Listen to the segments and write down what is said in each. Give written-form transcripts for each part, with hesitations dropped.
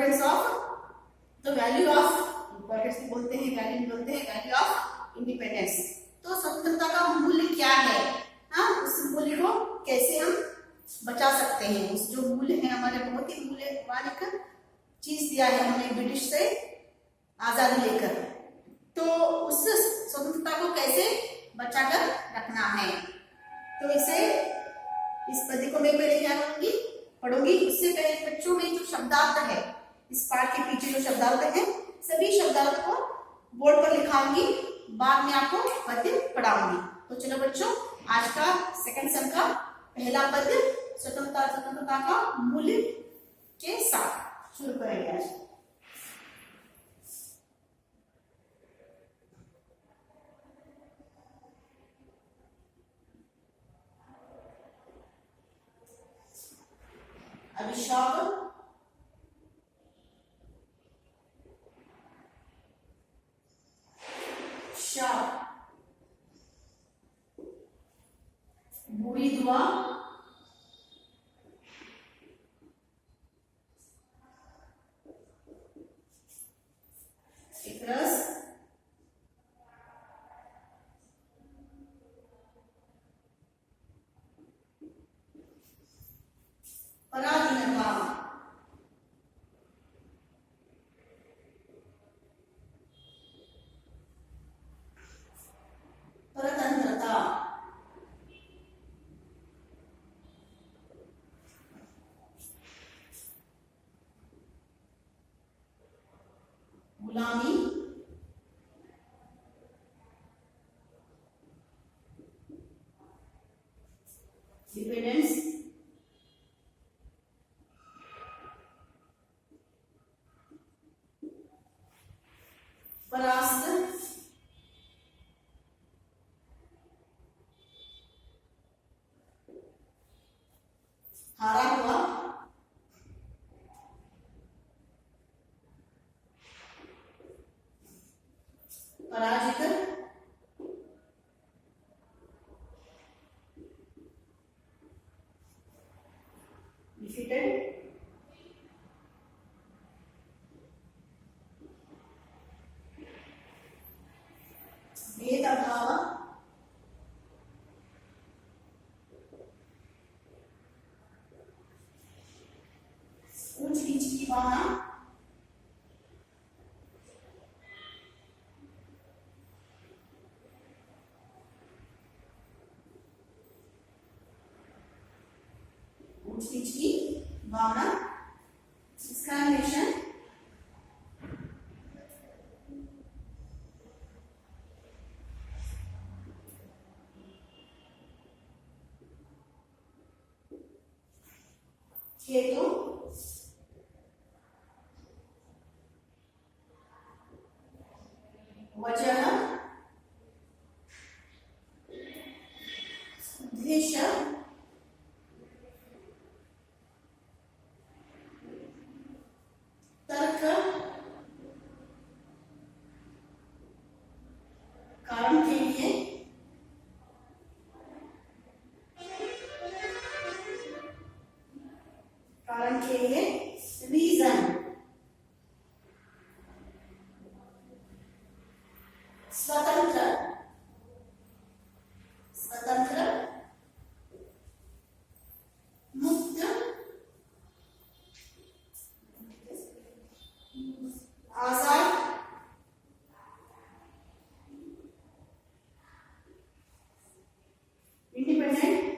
Importance of the value of importance बोलते हैं, value of independence. तो स्वतंत्रता का मूल्य क्या है, हाँ, उस मूल्य को कैसे हम बचा सकते हैं। उस जो मूल्य है हमारे बहुत ही मूल्यवान एक चीज दिया है हमें ब्रिटिश से आजादी लेकर, तो उस स्वतंत्रता को कैसे बचाकर रखना है। तो इसे इस पद्य को मैं पहले क्या पढ़ूंगी। उससे पहले बच्चों में जो शब्दार्थ है, इस पाठ के पीछे जो शब्दार्थ है, सभी शब्दार्थ को बोर्ड पर लिखाऊंगी, बाद में आपको पद्य पढ़ाऊंगी। तो चलो बच्चों, आज का सेकंड सेम का पहला पद्य स्वतंत्रता का मूल्य के साथ शुरू करेंगे आज। अभिशाप, शाप, बुरी दुआ, एक रस, पराधीनता, परतंत्रता, गुलामी, डिपेंडेंस, परास्त, हारा हुआ, पराजित, डिफीटेड, भेदभाव, ऊंच नीच की भावना, ऊंच नीच की भावना, डिस्क्रिमिनेशन, हेतु, वजह, उद्देश्य, तर्क, कारण के लिए, कारण के लिए, रीजन, स्वतंत्र, स्वतंत्र, मुक्त, आजाद, इंडिपेंडेंट,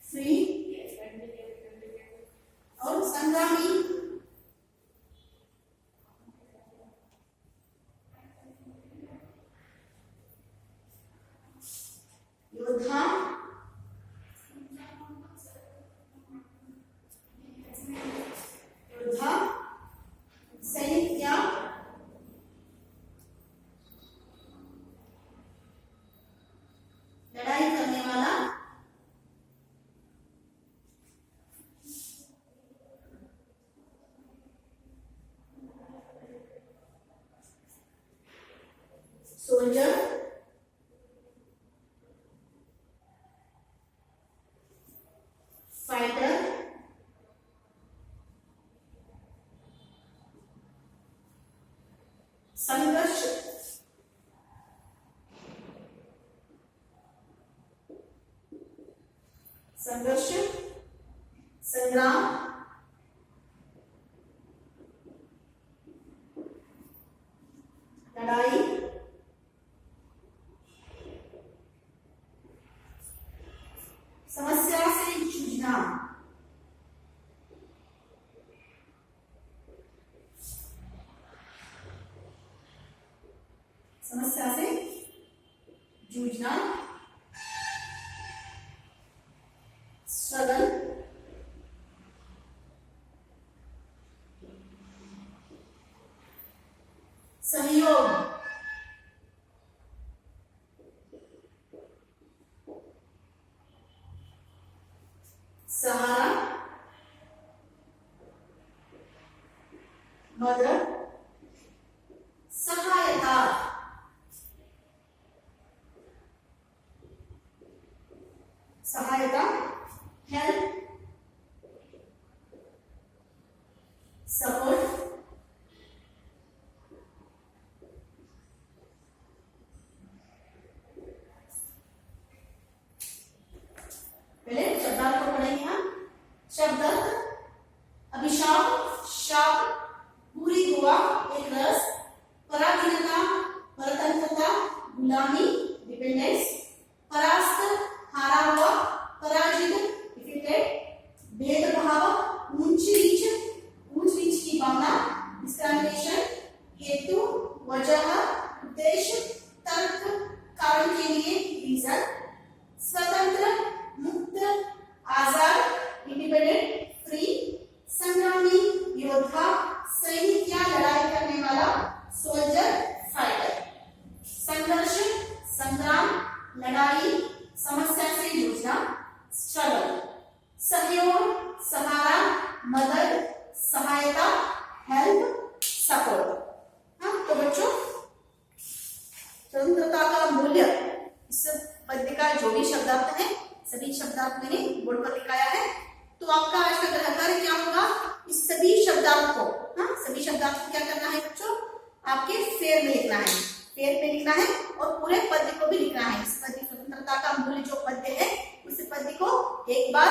फ्री और संग्रामी, योद्धा, योद्धा, सैनिक या लड़ाई करने वाला, संग्राम, लड़ाई, समस्या से जूझना, समस्या से जूझना, स्ट्रगल, सहयोग, सहारा, मदद, सहायता, सहायता, हेल्प, सपोर्ट, पहले शब्दार्थ को पढ़ेंगे हम। शब्दार्थ, अभिशाप, शाप, पूरी हुआ एक रस, पराधीनता, परतंत्रता, गुलामी, डिपेंडेंस, परास्त, हारा हुआ, पराजित, डिफीटेड, भेदभाव, ऊंच नीच की भावना, डिस्क्रिमिनेशन, हेतु, वजह, उद्देश्य, तर्क, कारण के लिए, रीजन, स्वतंत्र, मुक्त, आजाद, इंडिपेंडेंट, फ्री, संग्रामी, योद्धा, सैनिक या लड़ाई करने वाला, सोल्जर, फाइटर, संघर्ष, संग्राम, लड़ाई, समस्या से जूझना, स्ट्रगल, सहयोग, सहारा, मदद, सहायता, हेल्प, सपोर्ट। हाँ, तो बच्चों स्वतंत्रता का मूल्य, इस पद्य का जो भी शब्दार्थ है सभी शब्दार्थ मैंने बोर्ड पर लिखाया है। तो आपका आज का गृह कार्य क्या होगा, इस सभी शब्दार्थ को, हाँ सभी शब्दार्थ को क्या करना है बच्चों, आपके फेयर में लिखना है, फेयर में लिखना है और पूरे पद्य को भी लिखना है। इस पद्य स्वतंत्रता का मूल्य जो पद्य है उस पद्य को एक बार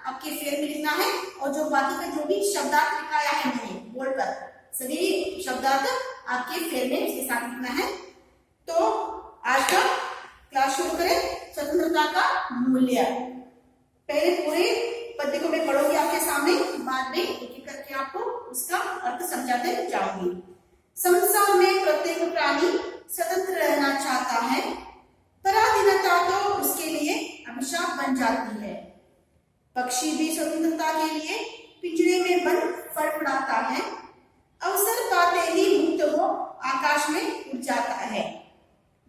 आपके फेयर में लिखना है और जो बाकी का जो भी शब्दार्थ लिखाया है मैंने बोर्ड पर सभी शब्दार्थ आपके फेयर में उसके साथ लिखना है। तो आज का क्लास शुरू करें। स्वतंत्रता का मूल्य, पहले पूरे पद्य को मैं पढ़ूंगी आपके सामने, बाद में एक एक करके आपको उसका अर्थ समझाते जाऊंगी। संसार में प्रत्येक प्राणी स्वतंत्र रहना चाहता है, पराधीनता तो उसके लिए अभिशाप बन जाती है। पक्षी भी स्वतंत्रता के लिए पिंजरे में बंद फड़फड़ाता है, अवसर पाते ही मुक्त हो आकाश में उड़ जाता है।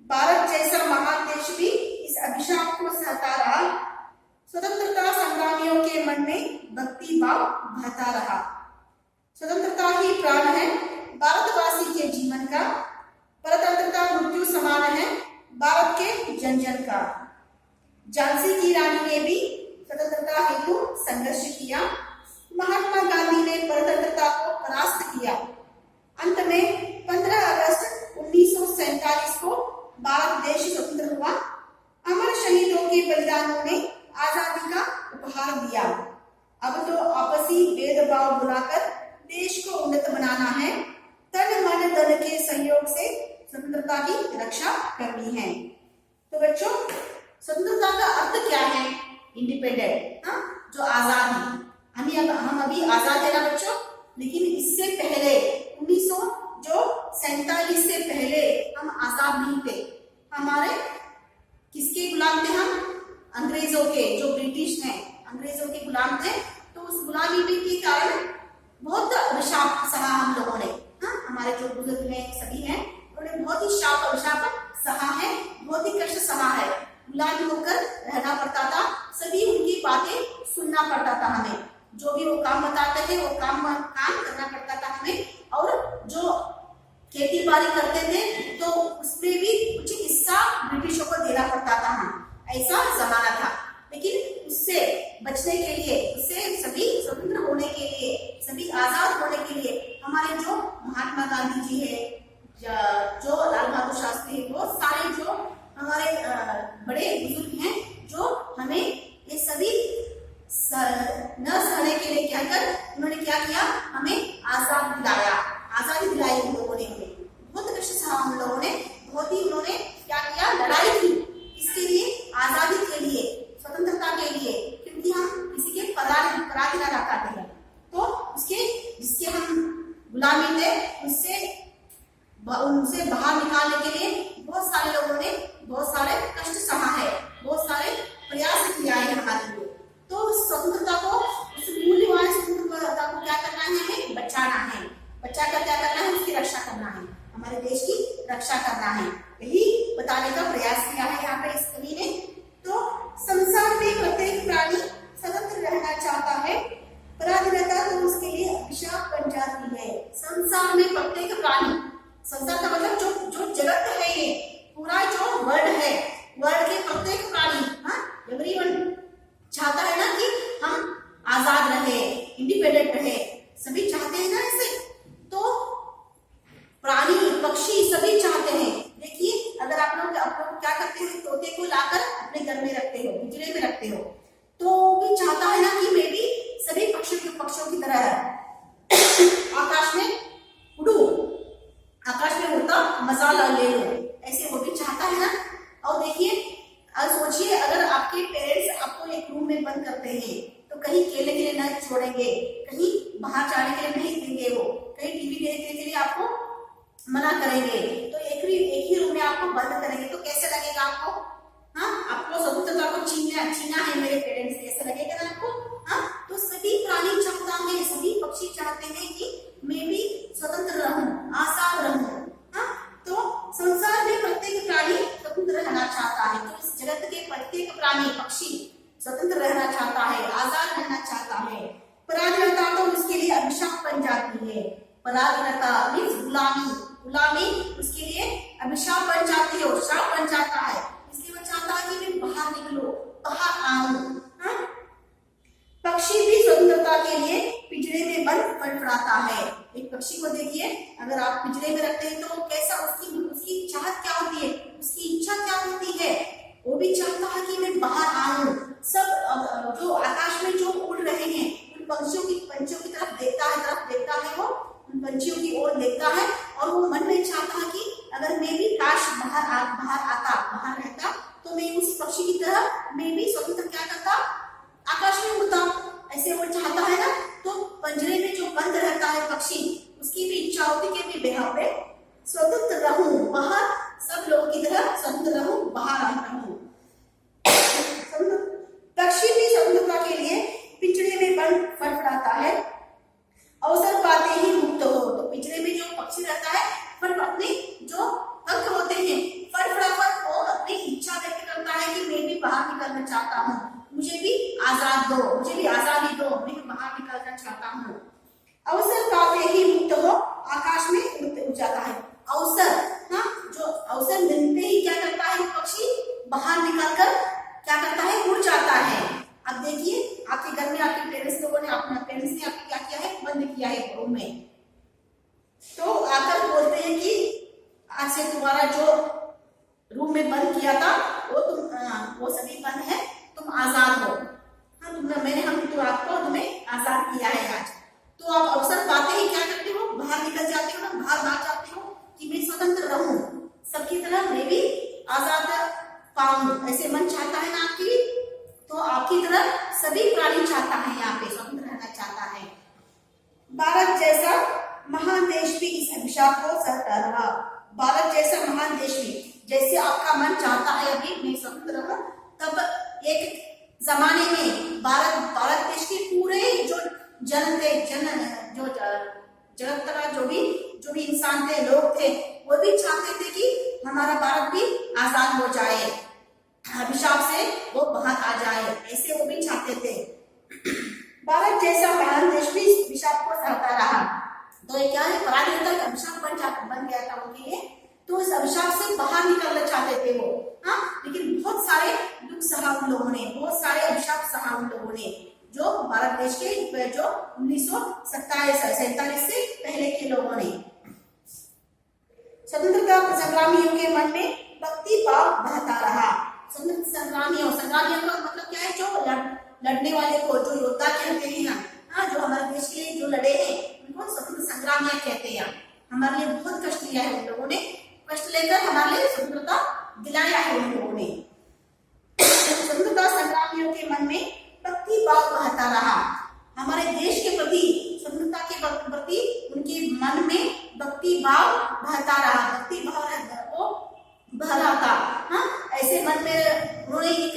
भारत जैसा महान देश भी इस अभिशाप को सहता रहा, स्वतंत्रता संग्रामियों के मन में भक्ति भाव बहता रहा। स्वतंत्रता ही प्राण है भारतवासी के जीवन का, परतंत्रता मृत्यु समान है भारत के जन जन का। झांसी की रानी ने भी स्वतंत्रता हेतु संघर्ष किया, महात्मा गांधी ने परतंत्रता को परास्त किया। अंत में 15 अगस्त 1947 को भारत देश स्वतंत्र हुआ। अमर शहीदों के बलिदानों ने आजादी का उपहार दिया। अब तो आपसी भेदभाव भुलाकर देश को उन्नत बनाना है, तन मन धन के सहयोग से स्वतंत्रता की रक्षा करनी है। तो बच्चों स्वतंत्रता का अर्थ क्या है, इंडिपेंडेंट, हाँ जो आजादी, हम अभी आजाद है ना बच्चों, लेकिन इससे पहले 1947 से पहले हम आजाद नहीं थे। हमारे किसके गुलाम थे हम, अंग्रेजों के, जो ब्रिटिश हैं अंग्रेजों के गुलाम थे। तो उस गुलामी के कारण बहुत अभिशाप सहा हम लोगों ने, हाँ हमारे जो बुजुर्ग हैं सभी हैं उन्होंने बहुत ही शाप अभिशाप सहा है, बहुत ही कष्ट सहा है। गुलाम होकर रहना पड़ता था, सभी उनकी बातें सुनना पड़ता था हमें, जो भी वो काम बताते थे वो काम करना पड़ता था हमें। और जो खेती बाड़ी करते थे तो उसमें भी कुछ हिस्सा ब्रिटिशों को देना पड़ता था, हम ऐसा जमाना था। लेकिन उससे बचने के लिए, उससे सभी स्वतंत्र होने के लिए, सभी आजाद होने के लिए हमारे जो महात्मा गांधी जी है, जो लाल बहादुर शास्त्री है, वो सारे जो हमारे बड़े बुजुर्ग हैं जो हमें ये सभी न सहने के क्या किया, हमें आजाद दिलाया, आजादी दिलाई उन लोगों ने हमें, बहुत कष्ट सहा उन लोगों ने, बहुत ही उन्होंने क्या किया, लड़ाई की, इसके लिए, आजादी के लिए, स्वतंत्रता के लिए, क्योंकि हम किसी के पराधीन रहा करते हैं, तो उसके जिसके हम गुलामी थे उनसे बाहर निकालने के लिए बहुत सारे लोगों ने बहुत सारे कष्ट सहा है, बहुत सारे प्रयास किया है हमारे लिए। तो उस स्वतंत्रता को, उस मूल्यवान स्वतंत्रता को क्या करना है, हमें बचाना है, बचा कर क्या करना है, उसकी रक्षा करना है, हमारे देश की रक्षा करना है, यही बताने का प्रयास किया है यहाँ पे इस कवि ने। तो संसार में प्रत्येक प्राणी स्वतंत्र रहना चाहता है, पराधीनता तो उसके लिए अभिशाप बन जाती है। संसार में प्रत्येक प्राणी, संसार का मतलब जो जगत है, ये पूरा जो वर्ल्ड है, वर्ल्ड के प्रत्येक प्राणी, एवरीवन चाहता है ना कि हम आजाद रहे, इंडिपेंडेंट रहे, सभी चाहते हैं ना ऐसे। तो प्राणी पक्षी सभी चाहते हैं। देखिए अगर आप लोग क्या करते हैं, तोते को लाकर अपने घर में रखते हो, पिंजरे में रखते हो, तो भी चाहता है ना कि मैं भी सभी पक्षियों की तरह आकाश में उड़ू, आकाश में उड़ता मजा ले लो, ऐसे वो भी चाहता है ना। और देखिए अब सोचिए अगर आपके पेरेंट्स आपको एक रूम में बंद करते हैं तो कहीं खेलने के लिए न छोड़ेंगे, कहीं बाहर जाने के लिए नहीं देंगे, वो कहीं टीवी देखने के लिए आपको मना करेंगे, तो एक ही रूम में आपको बंद करेंगे, तो कैसे लगेगा आपको? आपको स्वतंत्रता को छीना है मेरे पेरेंट्स से, ऐसा लगेगा ना आपको? तो सभी प्राणी चाहता है, सभी पक्षी चाहते हैं कि मैं भी स्वतंत्र रहूं, आजाद रहूं। तो संसार में प्रत्येक प्राणी स्वतंत्र रहना चाहता है, तो इस जगत के प्रत्येक प्राणी पक्षी स्वतंत्र रहना चाहता है, आजाद रहना चाहता है। पराधीनता तो उसके लिए अभिशाप बन जाती है। पराधीनता मीन्स गुलामी उसके लिए अभिशाप बन जाती है, शाप बन जाता है, इसलिए वो चाहता है कि मैं बाहर निकलो, बाहर आऊं। पक्षी भी स्वतंत्रता के लिए पिंजरे में बंद फड़फड़ाता है। एक पक्षी को देखिए, अगर आप पिंजरे में रखते हैं तो कैसा उसकी चाहत क्या होती है, उसकी इच्छा क्या होती है, वो भी चाहता है कि मैं बाहर आऊं। सब जो आकाश में जो उड़ रहे हैं उन पंछियों की तरफ देखता है वो उन पंछियों की ओर देखता है, और वो मन में चाहता है कि अगर मैं भी काश बाहर रहता तो मैं उस पक्षी की तरह मैं भी स्वतंत्र क्या करता, आकाश में उड़ता, ऐसे वो चाहता है ना। तो पंजरे में जो बंद रहता है पक्षी, उसकी भी इच्छा होती है कि मैं पे स्वतंत्र रहूं, बाहर सब लोगों की तरह स्वतंत्र रहूं, बाहर रहूं। पक्षी भी स्वतंत्रता के लिए पिंजरे में बंद फड़फड़ाता है, अवसर पाते ही मुक्त हो। तो पिंजरे में जो पक्षी रहता है पर अपने जो हक होते हैं फड़फड़ाकर वो अपनी इच्छा व्यक्त करता है कि मैं भी बाहर निकलना चाहता हूँ, मुझे भी आजाद दो, मुझे भी आजादी दो, मैं बाहर निकलना चाहता हूँ। अवसर पाते ही मुक्त हो आकाश में उड़ जाता है। जो अवसर मिलते ही क्या करता है पक्षी, बाहर निकलकर क्या करता है, उड़ जाता है। अब देखिए आपके घर में आपके पेरेंट्स ने आपको क्या किया है, बंद किया है रूम में, तो आकर बोलते हैं कि आज से तुम्हारा जो रूम में बंद किया था वो सभी बंद है, तुम आजाद हो। आपको तुम्हें आजाद किया है आज। तो आप अवसर पाते ही क्या करते हो, बाहर निकल जाते हो ना, बाहर भाग जाते हो कि मैं स्वतंत्र रहूं, सबकी तरह मैं भी आजाद पाऊं, ऐसे मन चाहता है ना आपकी। तो आपकी तरह सभी प्राणी चाहता है, यहाँ पे स्वतंत्र रहना चाहता है। भारत जैसा महान देश भी इस अभिशाप को सहता रहा। भारत जैसा महान देश भी, जैसे आपका मन चाहता है अभी मैं स्वतंत्र रहूं, तब एक जमाने में भारत देश के पूरे जो जगत का जो भी इंसान थे, लोग थे, वो भी चाहते थे कि हमारा भारत भी आजाद हो जाए, अभिशाप से वो बाहर आ जाए, ऐसे वो भी चाहते थे। भारत जैसा महान देश भी अभिशाप को सहता रहा। तो ये क्या है, पराधीनता का अभिशाप बन गया था उनके लिए, तो इस अभिशाप से बाहर निकलना चाहते थे वो। लेकिन बहुत सारे दुख सहा उन लोगों ने, बहुत सारे अभिशाप सहा उन लोगों ने, जो भारत देश के जो 1947 से पहले के लोगों ने। स्वतंत्रता संग्रामियों के मन में भक्ति भाव बहता रहा। स्वतंत्रता संग्रामियों का मतलब क्या है, जो लड़ने वाले को, जो योद्धा कहते हैं ना, जो हमारे देश के लिए जो दिलाया है उन लोगों ने। स्वतंत्रता संग्रामियों के मन में भक्ति भाव बहता रहा। हमारे देश के प्रति, स्वतंत्रता के प्रति उनके मन में भक्ति भाव बहता रहा, भक्ति भाव वो बह रहा था। हाँ, ऐसे मन में उन्होंने एक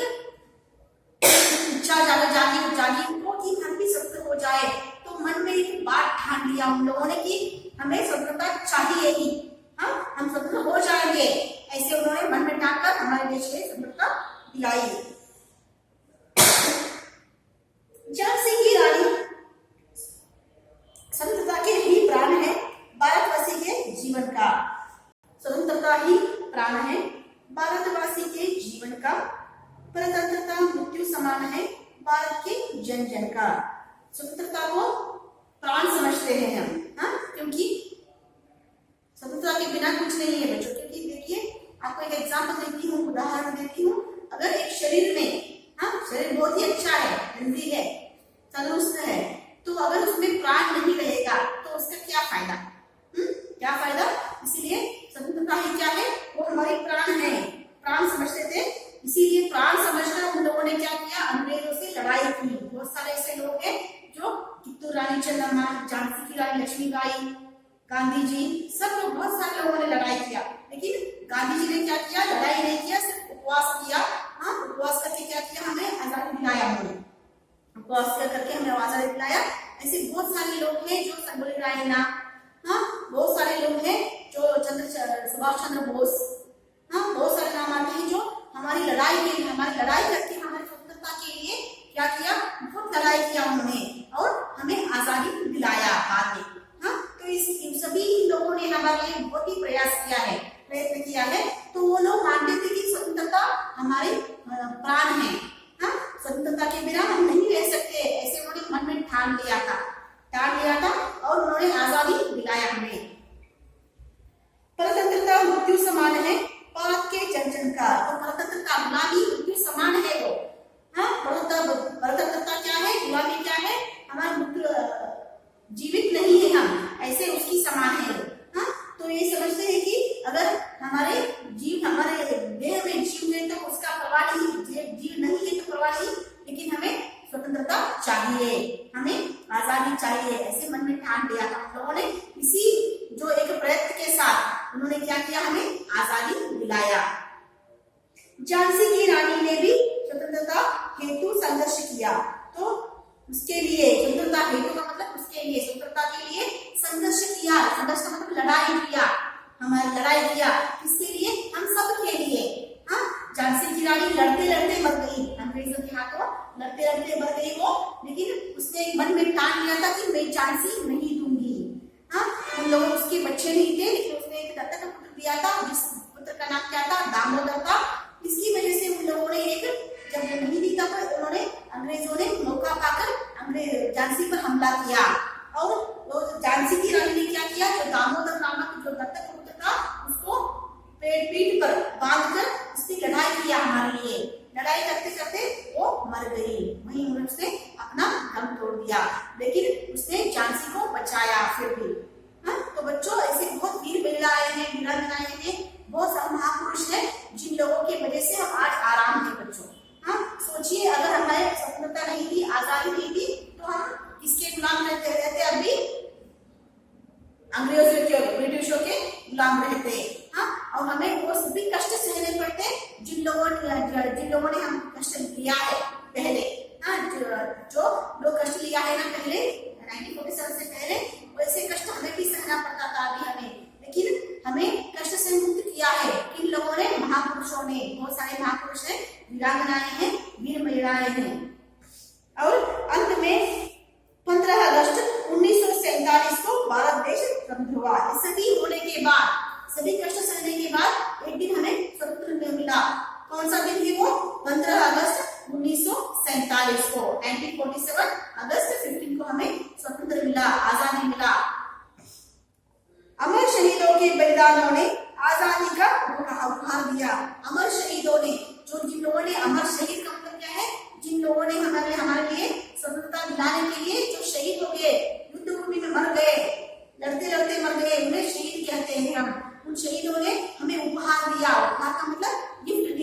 इच्छा जागी उनको कि हम भी स्वतंत्र हो जाए। तो मन में एक बात ठान लिया उन लोगों ने कि हमें स्वतंत्रता चाहिए ही, हाँ, हम स्वतंत्र हो जाएंगे। ऐसे उन्होंने मन में ठान कर हमारे देश के स्वतंत्रता दिलाई। झांसी की रानी स्वतंत्रता के ही प्राण है भारतवासी के जीवन का। स्वतंत्रता ही प्राण है भारतवासी के जीवन का। परतंत्रता मृत्यु समान है भारत के जन जन का। स्वतंत्रता को प्राण समझते हैं हम, हाँ, क्योंकि स्वतंत्रता के बिना कुछ नहीं है बच्चों। क्योंकि देखिए, आपको एक एग्जाम्पल देती हूँ, उदाहरण देती हूँ। अगर एक शरीर में, हाँ, शरीर बहुत ही अच्छा है, हेल्दी है, तंदुरुस्त है, तो अगर उसमें प्राण नहीं रहेगा तो उसका क्या फायदा? क्या फायदा? इसीलिए स्वतंत्रता ही क्या है, वो हमारी प्राण है, प्राण समझते थे। इसीलिए प्राण समझकर उन लोगों ने क्या किया, अंग्रेजों से लड़ाई की। बहुत सारे ऐसे लोग हैं जो कित्तूर रानी चन्नम्मा, झांसी की रानी लक्ष्मीबाई, गांधी जी, सब लोग, बहुत सारे लोगों ने लड़ाई किया। लेकिन गांधी जी ने क्या किया, लड़ाई नहीं किया, सिर्फ उपवास किया। हाँ, उपवास करके क्या किया, हमें आजादी दिलाया। उन्होंने उपवास करके हमें आजादी दिलाया। ऐसे बहुत सारे लोग हैं जो संगोली रायण्णा, हाँ, बहुत सारे लोग हैं जो सुभाष चंद्र बोस, हाँ, बहुत सारे नाम आते हैं जो हमारी लड़ाई के लिए, हमारी लड़ाई करके हमारी स्वतंत्रता के लिए क्या किया, बहुत लड़ाई किया उन्होंने और हमें आजादी दिलाया बाद में। हाँ, तो इस सभी लोगों ने हमारे लिए बहुत ही प्रयास किया है, प्रयत्न किया है। तो वो लोग मानते थे कि स्वतंत्रता हमारे प्राण है। हाँ, स्वतंत्रता के बिना हम नहीं रह सकते, ऐसे उन्होंने मन में ठान लिया था और उन्होंने आजादी दिलाया हमें। परतंत्रता मृत्यु समान है भारत के जन जन का। तो परतंत्रता गुलामी मृत्यु समान है वो। हाँ, परतंत्रता क्या है, गुलामी क्या है, हमारा मृत्यु, जीवित नहीं है हम, ऐसे उसकी समान है। हाँ, तो ये समझते हैं कि अगर हमारे देह में जीव है तो उसका परवाह नहीं, जीव नहीं है तो परवाह नहीं, लेकिन हमें स्वतंत्रता चाहिए, हमें आजादी चाहिए, ऐसे मन में ठान लिया था उन लोगों ने। इसी जो एक प्रयत्न के साथ उन्होंने क्या किया, हमें आजादी दिलाया। झांसी की रानी ने भी स्वतंत्रता हेतु संघर्ष किया। तो उसके लिए स्वतंत्रता हेतु का मतलब उसके लिए, स्वतंत्रता के लिए संघर्ष किया। संघर्ष का मतलब लड़ाई किया, हमारी लड़ाई किया। किसके लिए? हम सब के लिए। हाँ, झांसी की रानी लड़ते लड़ते मर गई, अंग्रेजों के हाथों लड़ते लड़ते मर गई वो। लेकिन उसने मन में ठान लिया था कि मैं झांसी नहीं दूंगी। हाँ, उन लोगों उसके बच्चे नहीं थे, लेकिन उसने एक दत्तक पुत्र दिया था, जिस पुत्र का नाम क्या था, दामोदर था। इसकी वजह से उन लोगों ने जब नहीं दी था तो उन्होंने, अंग्रेजों ने मौका पाकर झांसी पर हमला किया। और झांसी की रानी ने क्या किया, जो दामोदर नामक जो दत्तक पुत्र था उसको पीठ पर बांधकर उसकी लड़ाई किया हमारे लिए। लड़ाई करते करते वो मर गई, वहीं उन्होंने उसने अपना दम तोड़ दिया, लेकिन उसने झांसी को बचाया फिर भी। हाँ, तो बच्चों, ऐसे बहुत वीर महिलाएं हैं, वीरांगनाएं हैं, बहुत सारे महापुरुष हैं जिन लोगों की वजह से हम आज आराम है बच्चों। हाँ, सोचिए, अगर हमारे स्वतंत्रता नहीं थी, आजादी नहीं थी, तो हम किसके गुलाम रहते अभी? अंग्रेजों के, ब्रिटिशों के गुलाम रहते। हाँ, और हमें वो सभी कष्ट सहने पड़ते जिन लोगों ने हम कष्ट लिया है पहले। हाँ, जो लोग कष्ट लिया है ना पहले 1947 से पहले, वैसे कष्ट हमें भी सहना पड़ता था अभी हमें। लेकिन हमें कष्ट से मुक्त किया है किन लोगों ने? महापुरुषों ने। बहुत सारे महापुरुष हैं, वीरांगनाएं हैं, वीर महिलाएं हैं। और अंत में 15 अगस्त 1947 को भारत देश स्वतंत्र हुआ। सभी होने के बाद, सभी कष्ट सहने के बाद एक दिन हमें स्वतंत्र मिला। कौन सा दिन है वो? 15 अगस्त 1947 को, 1947 अगस्त 15 को हमें स्वतंत्र मिला, आजादी मिला। अमर शहीदों के बलिदानों ने आजादी का उपहार दिया। अमर शहीदों ने, जिन लोगों ने, अमर शहीद का मतलब क्या है? जिन लोगों ने हमारे लिए स्वतंत्रता दिलाने के लिए जो शहीद हो गए, युद्ध भूमि में मर गए, लड़ते लड़ते मर गए, उन्हें शहीद कहते हैं हम। उन शहीदों ने हमें उपहार दिया। उपहार का मतलब गिफ्ट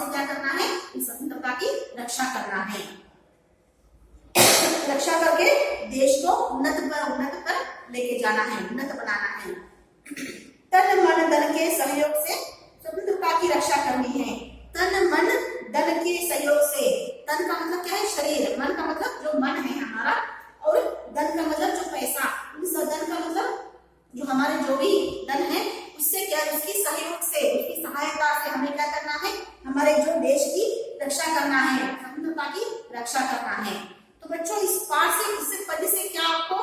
से क्या करना है, इस स्वतंत्रता की रक्षा करना है, रक्षा करके देश को उन्नत पर लेके जाना है, उन्नत बनाना है। तन मन धन के सहयोग से स्वतंत्रता की रक्षा करनी है। तन मन धन के सहयोग से, तन का मतलब क्या है, शरीर, मन का मतलब जो मन है हमारा, और धन का मतलब जो पैसा, इस धन का मतलब जो हमारे जो भी धन है उससे क्या, उसकी सहयोग से, उसकी सहायता से हमें क्या करना है, हमारे जो देश की रक्षा करना है, स्वतंत्रता की रक्षा करना है। तो बच्चों इस पाठ से, इस पद्य से क्या आपको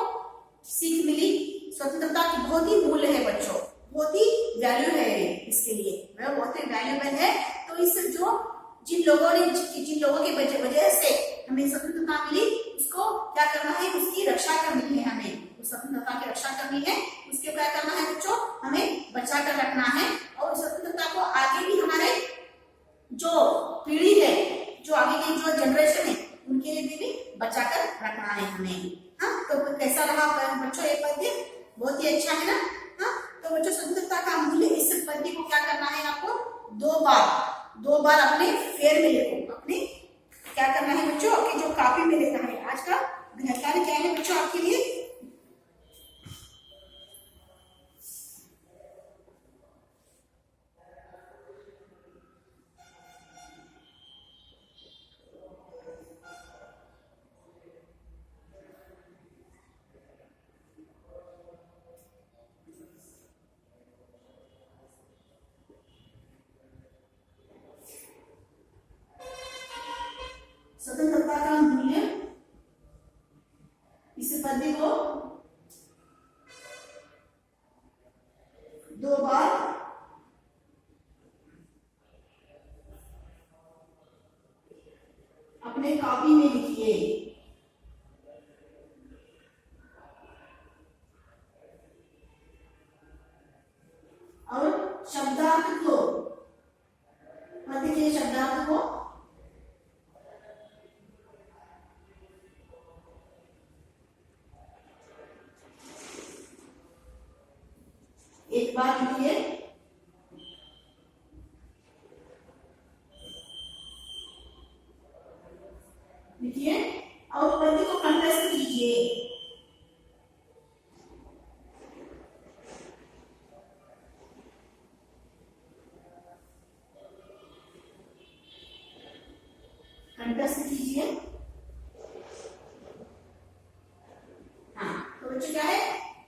सीख मिली, स्वतंत्रता की बहुत ही मूल्य है बच्चों, बहुत ही वैल्यू है इसके लिए, वह बहुत ही वैल्यूबल है। तो इस जो जिन लोगों की वजह से हमें स्वतंत्रता मिली, उसको क्या करना है, उसकी रक्षा करनी है, हमें उस स्वतंत्रता की रक्षा करनी है, उसके क्या करना है बच्चों, हमें बचा कर रखना है, और स्वतंत्रता को आगे भी हमारे जो पीढ़ी है, जो आगे की जो जनरेशन है, उनके लिए भी बचा कर रखना है हमें। हाँ, तो कैसा रहा बच्चों ये पद्य, बहुत ही अच्छा है ना। हाँ, तो बच्चों स्वतंत्रता का मूल्य, इस पद्य को क्या करना है आपको, दो बार अपने फेयर में लिखो, अपने क्या करना है बच्चों, आपकी जो कॉपी में लिखना है। आज का कार्य क्या है बच्चों आपके लिए, स्वतंत्रता का मूल्य, इस पद्य को 2 बार अपने कॉपी में लिखिए। और शब्दार्थ को, पद्य के शब्दार्थ को एक बार लिखिए, और पद्य को कंठस्थ कीजिए। कंठस्थ कीजिए। हाँ, तो बच्चों क्या है,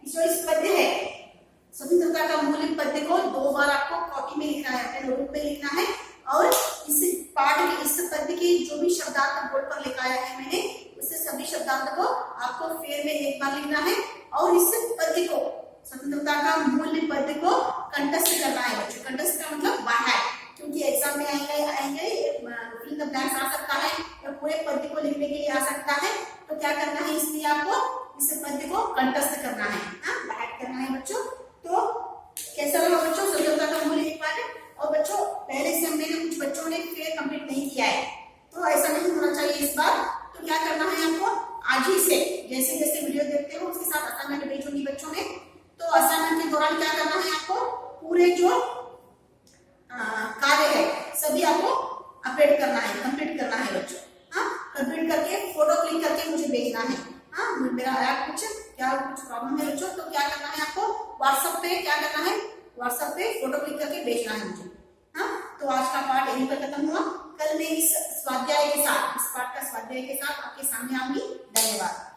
इस पद्य है, स्वतंत्रता का मूल्य पद्य को 2 बार आपको कॉपी में लिखना है, अपने नोटबुक में लिखना है, और इस पाठ के, इस पद्य के जो भी शब्दार्थ बोर्ड पर लिखाया है मैंने, उससे सभी शब्दार्थ को आपको फेयर में एक बार लिखना है, और इस पद्य को, स्वतंत्रता का मूल्य पद्य को कंठस्थ करना है बच्चों। कंठस्थ का मतलब बाहर, क्योंकि एग्जाम में आएंगे फिल द ब्लैंक्स आ सकता है, या पूरे पद्य को लिखने के लिए आ सकता है, तो क्या करना है, इसलिए आपको इस पद्य को कंठस्थ करना है, बाहर करना है बच्चों। तो कैसा लगा बच्चों स्वतंत्रता का मूल्य एक बार। और बच्चों पहले से हमने कुछ बच्चों ने फेयर कंप्लीट नहीं किया है, तो ऐसा नहीं होना चाहिए इस बार। तो क्या करना है आपको, आज ही से जैसे जैसे वीडियो देखते हो उसके साथ असाइनमेंट भेजूंगी बच्चों ने, तो असाइनमेंट के दौरान क्या करना है आपको, पूरे जो कार्य है सभी आपको अपडेट करना है, कंप्लीट करना है बच्चों। हाँ, कंप्लीट करके फोटो क्लिक करके मुझे भेजना है। हाँ, मेरा आया कुछ प्रॉब्लम है बच्चों, तो क्या करना है आपको, व्हाट्सएप पे क्या करना है, व्हाट्सएप पे फोटो क्लिक करके भेजना है मुझे। हाँ, तो आज का पाठ यहीं पर खत्म हुआ। कल मैं इस स्वाध्याय के साथ, इस पाठ का स्वाध्याय के साथ आपके सामने आऊंगी। धन्यवाद।